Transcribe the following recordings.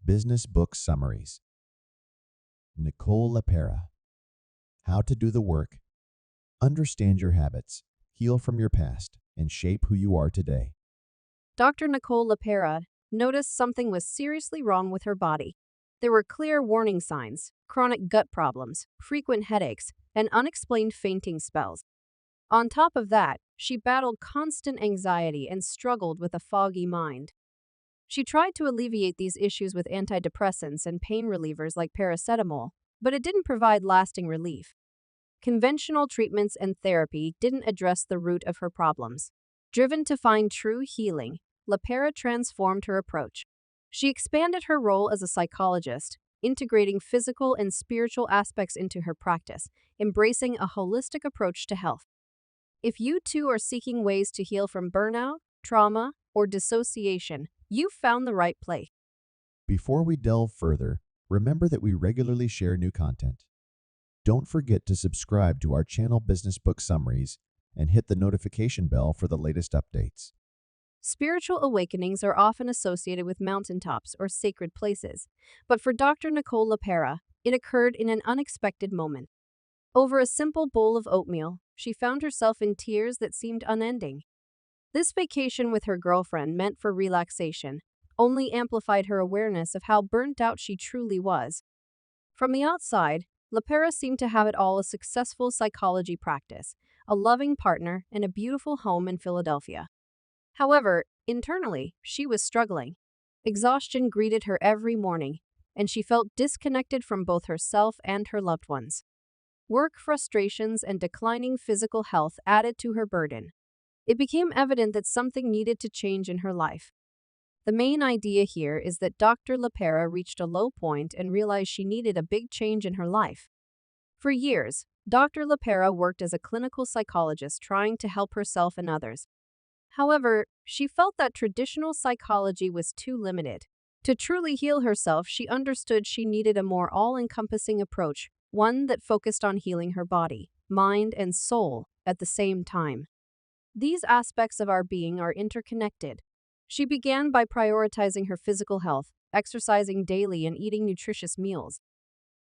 Business Book Summaries. Nicole Leperea. How to do the work. Understand your habits, heal from your past, and shape who you are today. Dr. Nicole Leperea noticed something was seriously wrong with her body. There were clear warning signs: chronic gut problems, frequent headaches, and unexplained fainting spells. On top of that, she battled constant anxiety and struggled with a foggy mind. She tried to alleviate these issues with antidepressants and pain relievers like paracetamol, but it didn't provide lasting relief. Conventional treatments and therapy didn't address the root of her problems. Driven to find true healing, Leperea transformed her approach. She expanded her role as a psychologist, integrating physical and spiritual aspects into her practice, embracing a holistic approach to health. If you too are seeking ways to heal from burnout, trauma, or dissociation, you've found the right place. Before we delve further, remember that we regularly share new content. Don't forget to subscribe to our channel Business Book Summaries and hit the notification bell for the latest updates. Spiritual awakenings are often associated with mountaintops or sacred places, but for Dr. Nicole Leperea, it occurred in an unexpected moment. Over a simple bowl of oatmeal, she found herself in tears that seemed unending. This vacation with her girlfriend, meant for relaxation, only amplified her awareness of how burnt out she truly was. From the outside, Leperea seemed to have it all: a successful psychology practice, a loving partner, and a beautiful home in Philadelphia. However, internally, she was struggling. Exhaustion greeted her every morning, and she felt disconnected from both herself and her loved ones. Work frustrations and declining physical health added to her burden. It became evident that something needed to change in her life. The main idea here is that Dr. Leperea reached a low point and realized she needed a big change in her life. For years, Dr. Leperea worked as a clinical psychologist trying to help herself and others. However, she felt that traditional psychology was too limited. To truly heal herself, she understood she needed a more all-encompassing approach, one that focused on healing her body, mind, and soul at the same time. These aspects of our being are interconnected. She began by prioritizing her physical health, exercising daily and eating nutritious meals.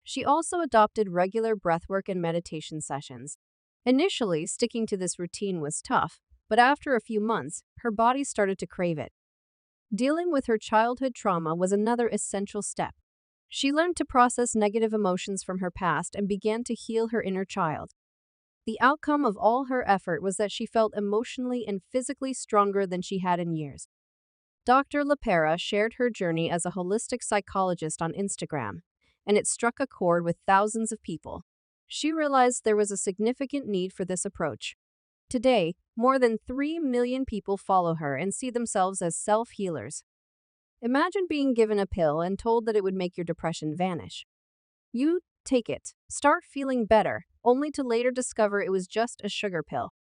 She also adopted regular breathwork and meditation sessions. Initially, sticking to this routine was tough, but after a few months, her body started to crave it. Dealing with her childhood trauma was another essential step. She learned to process negative emotions from her past and began to heal her inner child. The outcome of all her effort was that she felt emotionally and physically stronger than she had in years. Dr. Leperea shared her journey as a holistic psychologist on Instagram, and it struck a chord with thousands of people. She realized there was a significant need for this approach. Today, more than 3 million people follow her and see themselves as self-healers. Imagine being given a pill and told that it would make your depression vanish. You take it, start feeling better, only to later discover it was just a sugar pill.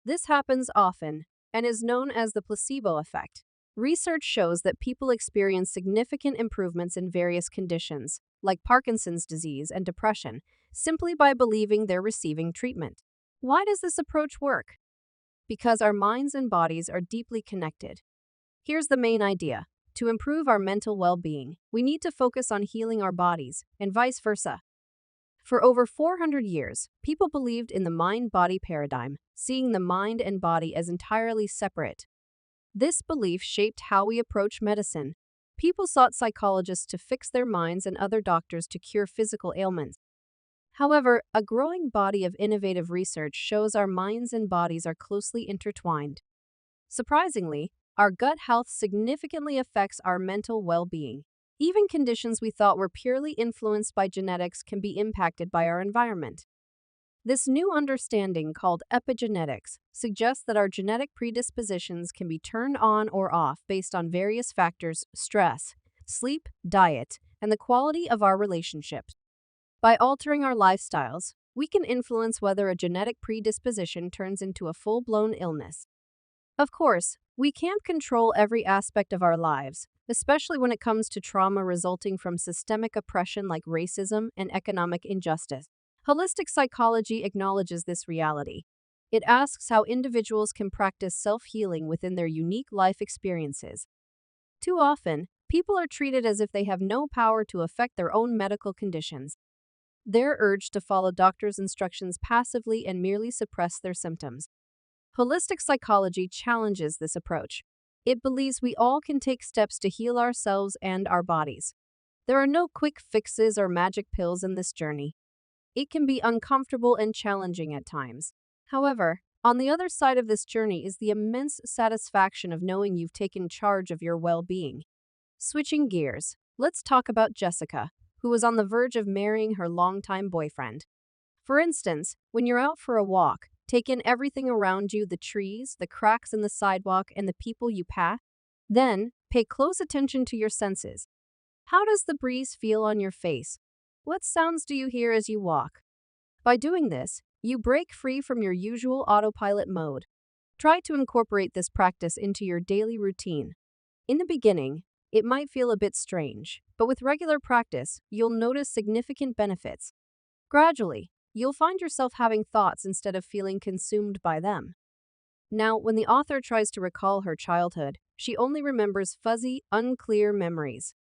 This happens often and is known as the placebo effect. Research shows that people experience significant improvements in various conditions, like Parkinson's disease and depression, simply by believing they're receiving treatment. Why does this approach work? Because our minds and bodies are deeply connected. Here's the main idea. To improve our mental well-being, we need to focus on healing our bodies, and vice versa. For over 400 years, people believed in the mind-body paradigm, seeing the mind and body as entirely separate. This belief shaped how we approach medicine. People sought psychologists to fix their minds and other doctors to cure physical ailments. However, a growing body of innovative research shows our minds and bodies are closely intertwined. Surprisingly, our gut health significantly affects our mental well-being. Even conditions we thought were purely influenced by genetics can be impacted by our environment. This new understanding, called epigenetics, suggests that our genetic predispositions can be turned on or off based on various factors: stress, sleep, diet, and the quality of our relationships. By altering our lifestyles, we can influence whether a genetic predisposition turns into a full-blown illness. Of course, we can't control every aspect of our lives, especially when it comes to trauma resulting from systemic oppression like racism and economic injustice. Holistic psychology acknowledges this reality. It asks how individuals can practice self-healing within their unique life experiences. Too often, People are treated as if they have no power to affect their own medical conditions. They're urged to follow doctors' instructions passively and merely suppress their symptoms. Holistic psychology challenges this approach. It believes we all can take steps to heal ourselves and our bodies. There are no quick fixes or magic pills in this journey. It can be uncomfortable and challenging at times. However, on the other side of this journey is the immense satisfaction of knowing you've taken charge of your well-being. Switching gears, let's talk about Jessica, who was on the verge of marrying her longtime boyfriend. For instance, when you're out for a walk, take in everything around you, the trees, the cracks in the sidewalk, and the people you pass. Then, pay close attention to your senses. How does the breeze feel on your face? What sounds do you hear as you walk? By doing this, you break free from your usual autopilot mode. Try to incorporate this practice into your daily routine. In the beginning, it might feel a bit strange, but with regular practice, you'll notice significant benefits. Gradually, you'll find yourself having thoughts instead of feeling consumed by them. Now, when the author tries to recall her childhood, she only remembers fuzzy, unclear memories.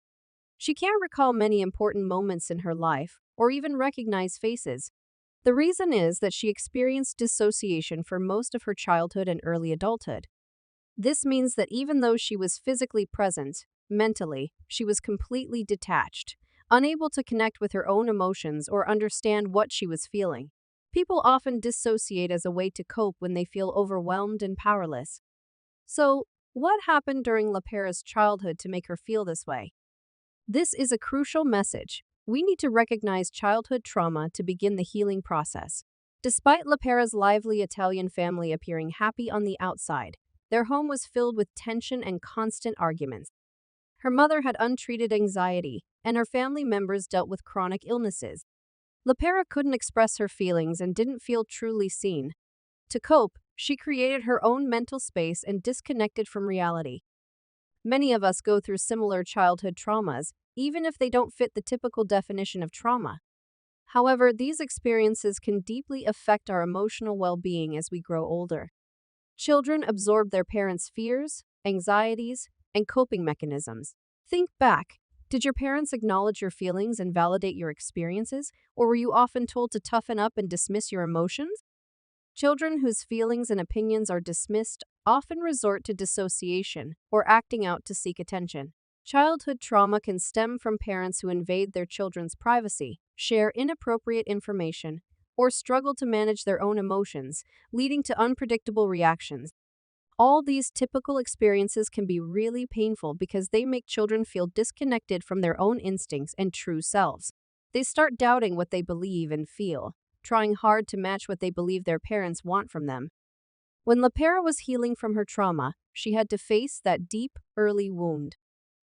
She can't recall many important moments in her life, or even recognize faces. The reason is that she experienced dissociation for most of her childhood and early adulthood. This means that even though she was physically present, mentally, she was completely detached, unable to connect with her own emotions or understand what she was feeling. People often dissociate as a way to cope when they feel overwhelmed and powerless. So, what happened during Leperea's childhood to make her feel this way? This is a crucial message. We need to recognize childhood trauma to begin the healing process. Despite Leperea's lively Italian family appearing happy on the outside, their home was filled with tension and constant arguments. Her mother had untreated anxiety, and her family members dealt with chronic illnesses. Leperea couldn't express her feelings and didn't feel truly seen. To cope, she created her own mental space and disconnected from reality. Many of us go through similar childhood traumas, even if they don't fit the typical definition of trauma. However, these experiences can deeply affect our emotional well-being as we grow older. Children absorb their parents' fears, anxieties, and coping mechanisms. Think back. Did your parents acknowledge your feelings and validate your experiences, or were you often told to toughen up and dismiss your emotions? Children whose feelings and opinions are dismissed often resort to dissociation or acting out to seek attention. Childhood trauma can stem from parents who invade their children's privacy, share inappropriate information, or struggle to manage their own emotions, leading to unpredictable reactions. All these typical experiences can be really painful because they make children feel disconnected from their own instincts and true selves. They start doubting what they believe and feel, trying hard to match what they believe their parents want from them. When Leperea was healing from her trauma, she had to face that deep, early wound.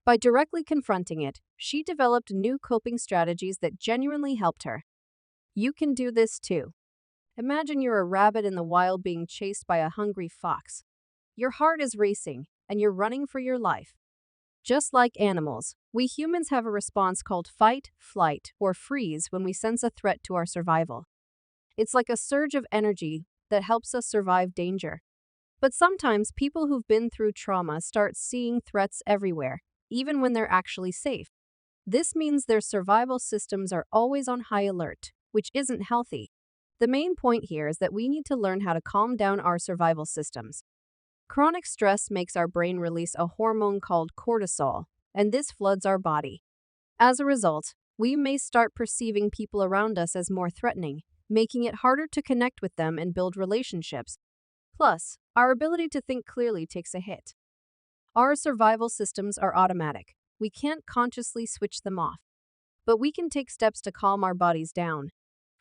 By directly confronting it, she developed new coping strategies that genuinely helped her. You can do this too. Imagine you're a rabbit in the wild being chased by a hungry fox. Your heart is racing, and you're running for your life. Just like animals, we humans have a response called fight, flight, or freeze when we sense a threat to our survival. It's like a surge of energy that helps us survive danger. But sometimes people who've been through trauma start seeing threats everywhere, even when they're actually safe. This means their survival systems are always on high alert, which isn't healthy. The main point here is that we need to learn how to calm down our survival systems. Chronic stress makes our brain release a hormone called cortisol, and this floods our body. As a result, we may start perceiving people around us as more threatening, making it harder to connect with them and build relationships. Plus, our ability to think clearly takes a hit. Our survival systems are automatic. We can't consciously switch them off. But we can take steps to calm our bodies down.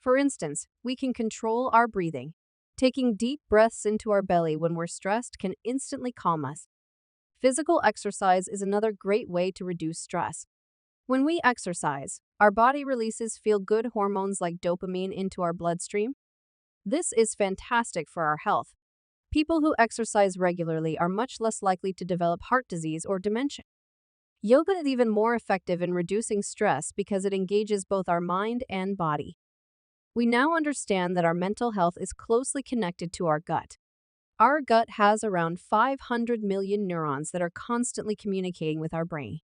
For instance, we can control our breathing. Taking deep breaths into our belly when we're stressed can instantly calm us. Physical exercise is another great way to reduce stress. When we exercise, our body releases feel-good hormones like dopamine into our bloodstream. This is fantastic for our health. People who exercise regularly are much less likely to develop heart disease or dementia. Yoga is even more effective in reducing stress because it engages both our mind and body. We now understand that our mental health is closely connected to our gut. Our gut has around 500 million neurons that are constantly communicating with our brain.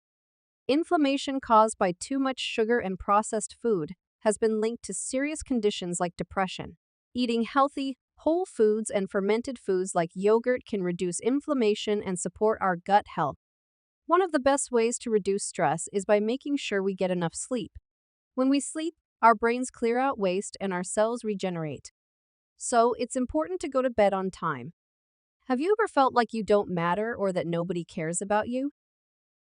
Inflammation caused by too much sugar and processed food has been linked to serious conditions like depression. Eating healthy, whole foods and fermented foods like yogurt can reduce inflammation and support our gut health. One of the best ways to reduce stress is by making sure we get enough sleep. When we sleep, our brains clear out waste and our cells regenerate. So, it's important to go to bed on time. Have you ever felt like you don't matter or that nobody cares about you?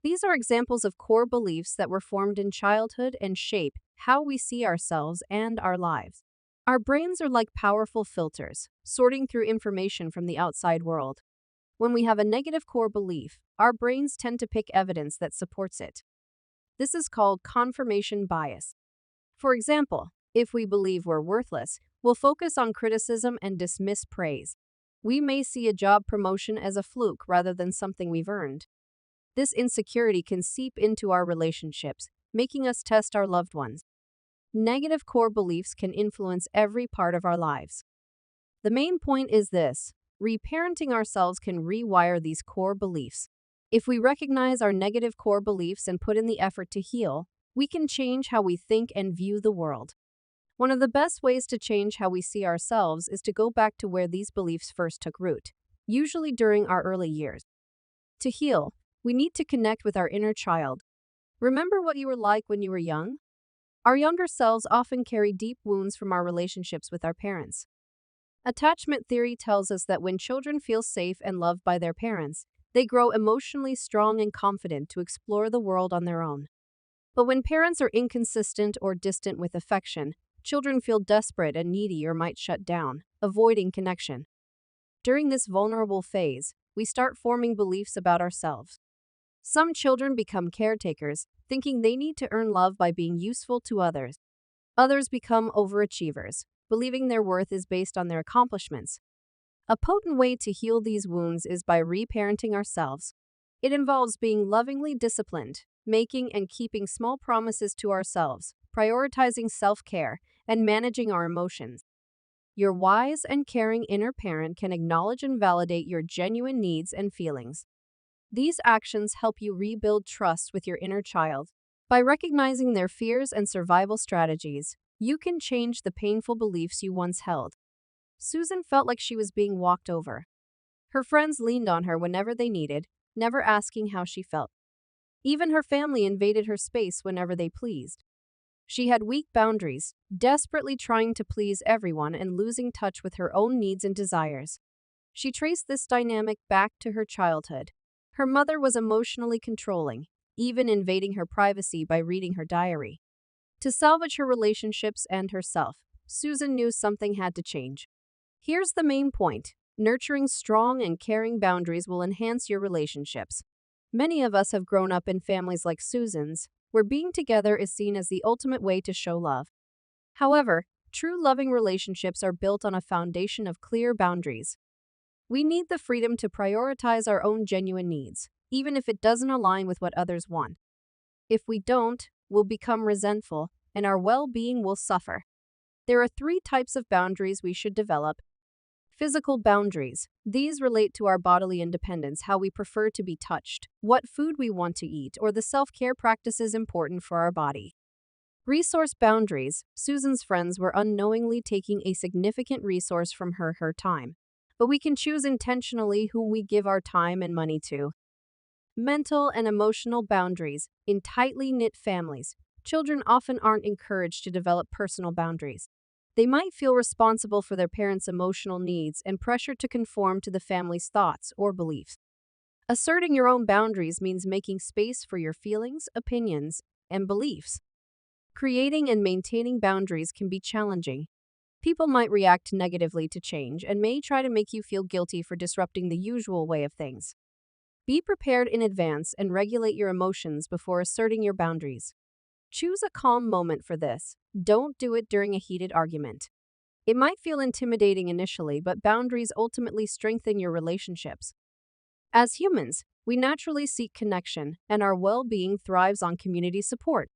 These are examples of core beliefs that were formed in childhood and shape how we see ourselves and our lives. Our brains are like powerful filters, sorting through information from the outside world. When we have a negative core belief, our brains tend to pick evidence that supports it. This is called confirmation bias. For example, if we believe we're worthless, we'll focus on criticism and dismiss praise. We may see a job promotion as a fluke rather than something we've earned. This insecurity can seep into our relationships, making us test our loved ones. Negative core beliefs can influence every part of our lives. The main point is this: reparenting ourselves can rewire these core beliefs. If we recognize our negative core beliefs and put in the effort to heal, we can change how we think and view the world. One of the best ways to change how we see ourselves is to go back to where these beliefs first took root, usually during our early years. To heal, we need to connect with our inner child. Remember what you were like when you were young? Our younger selves often carry deep wounds from our relationships with our parents. Attachment theory tells us that when children feel safe and loved by their parents, they grow emotionally strong and confident to explore the world on their own. But when parents are inconsistent or distant with affection, children feel desperate and needy or might shut down, avoiding connection. During this vulnerable phase, we start forming beliefs about ourselves. Some children become caretakers, thinking they need to earn love by being useful to others. Others become overachievers, believing their worth is based on their accomplishments. A potent way to heal these wounds is by reparenting ourselves. It involves being lovingly disciplined, making and keeping small promises to ourselves, prioritizing self-care, and managing our emotions. Your wise and caring inner parent can acknowledge and validate your genuine needs and feelings. These actions help you rebuild trust with your inner child. By recognizing their fears and survival strategies, you can change the painful beliefs you once held. Susan felt like she was being walked over. Her friends leaned on her whenever they needed, never asking how she felt. Even her family invaded her space whenever they pleased. She had weak boundaries, desperately trying to please everyone and losing touch with her own needs and desires. She traced this dynamic back to her childhood. Her mother was emotionally controlling, even invading her privacy by reading her diary. To salvage her relationships and herself, Susan knew something had to change. Here's the main point: nurturing strong and caring boundaries will enhance your relationships. Many of us have grown up in families like Susan's, where being together is seen as the ultimate way to show love. However, true loving relationships are built on a foundation of clear boundaries. We need the freedom to prioritize our own genuine needs, even if it doesn't align with what others want. If we don't, we'll become resentful, and our well-being will suffer. There are 3 types of boundaries we should develop. Physical boundaries. These relate to our bodily independence, how we prefer to be touched, what food we want to eat, or the self-care practices important for our body. Resource boundaries. Susan's friends were unknowingly taking a significant resource from her time. But we can choose intentionally whom we give our time and money to. Mental and emotional boundaries. In tightly knit families, children often aren't encouraged to develop personal boundaries. They might feel responsible for their parents' emotional needs and pressured to conform to the family's thoughts or beliefs. Asserting your own boundaries means making space for your feelings, opinions, and beliefs. Creating and maintaining boundaries can be challenging. People might react negatively to change and may try to make you feel guilty for disrupting the usual way of things. Be prepared in advance and regulate your emotions before asserting your boundaries. Choose a calm moment for this. Don't do it during a heated argument. It might feel intimidating initially, but boundaries ultimately strengthen your relationships. As humans, we naturally seek connection, and our well-being thrives on community support.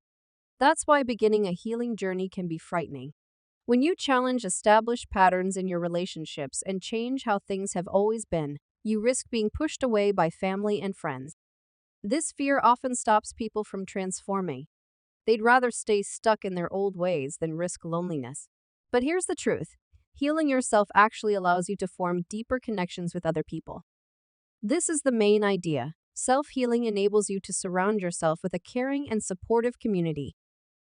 That's why beginning a healing journey can be frightening. When you challenge established patterns in your relationships and change how things have always been, you risk being pushed away by family and friends. This fear often stops people from transforming. They'd rather stay stuck in their old ways than risk loneliness. But here's the truth: healing yourself actually allows you to form deeper connections with other people. This is the main idea. Self healing enables you to surround yourself with a caring and supportive community.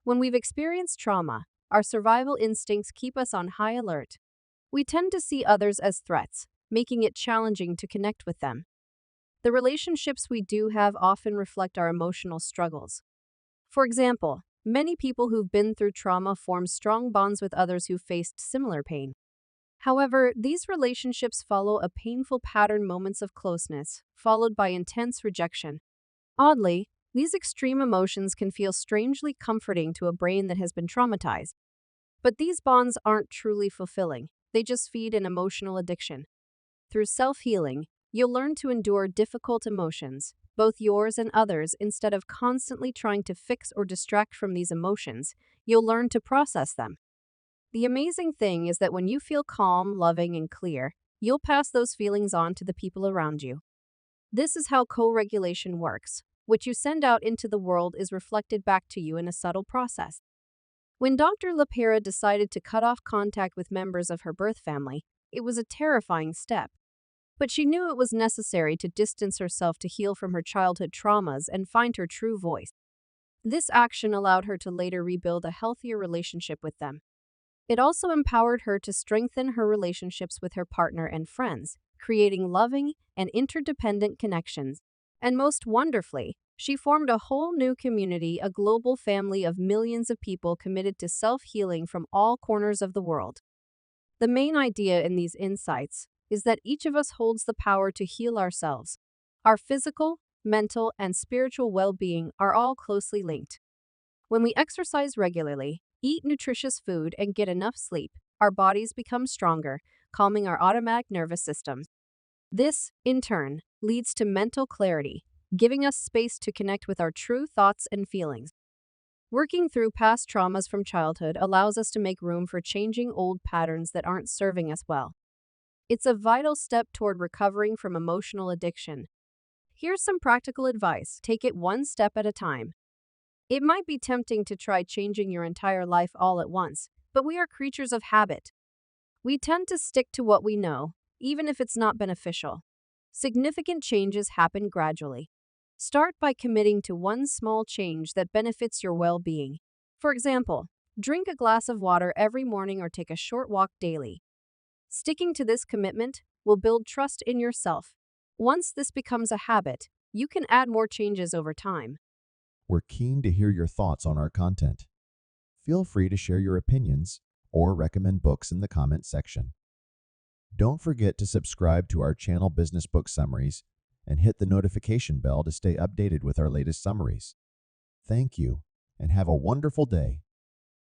When we've experienced trauma, our survival instincts keep us on high alert. We tend to see others as threats, making it challenging to connect with them. The relationships we do have often reflect our emotional struggles. For example, many people who've been through trauma form strong bonds with others who faced similar pain. However, these relationships follow a painful pattern: moments of closeness, followed by intense rejection. Oddly, these extreme emotions can feel strangely comforting to a brain that has been traumatized. But these bonds aren't truly fulfilling, they just feed an emotional addiction. Through self healing, you'll learn to endure difficult emotions, both yours and others. Instead of constantly trying to fix or distract from these emotions, you'll learn to process them. The amazing thing is that when you feel calm, loving, and clear, you'll pass those feelings on to the people around you. This is how co regulation works. What you send out into the world is reflected back to you in a subtle process. When Dr. Leperea decided to cut off contact with members of her birth family, it was a terrifying step. But she knew it was necessary to distance herself to heal from her childhood traumas and find her true voice. This action allowed her to later rebuild a healthier relationship with them. It also empowered her to strengthen her relationships with her partner and friends, creating loving and interdependent connections. And most wonderfully, she formed a whole new community, a global family of millions of people committed to self-healing from all corners of the world. The main idea in these insights is that each of us holds the power to heal ourselves. Our physical, mental, and spiritual well-being are all closely linked. When we exercise regularly, eat nutritious food, and get enough sleep, our bodies become stronger, calming our automatic nervous system. This, in turn, leads to mental clarity, giving us space to connect with our true thoughts and feelings. Working through past traumas from childhood allows us to make room for changing old patterns that aren't serving us well. It's a vital step toward recovering from emotional addiction. Here's some practical advice: take it one step at a time. It might be tempting to try changing your entire life all at once, but we are creatures of habit. We tend to stick to what we know, even if it's not beneficial. Significant changes happen gradually. Start by committing to one small change that benefits your well-being. For example, drink a glass of water every morning or take a short walk daily. Sticking to this commitment will build trust in yourself. Once this becomes a habit, you can add more changes over time. We're keen to hear your thoughts on our content. Feel free to share your opinions or recommend books in the comment section. Don't forget to subscribe to our channel Business Book Summaries and hit the notification bell to stay updated with our latest summaries. Thank you, and have a wonderful day.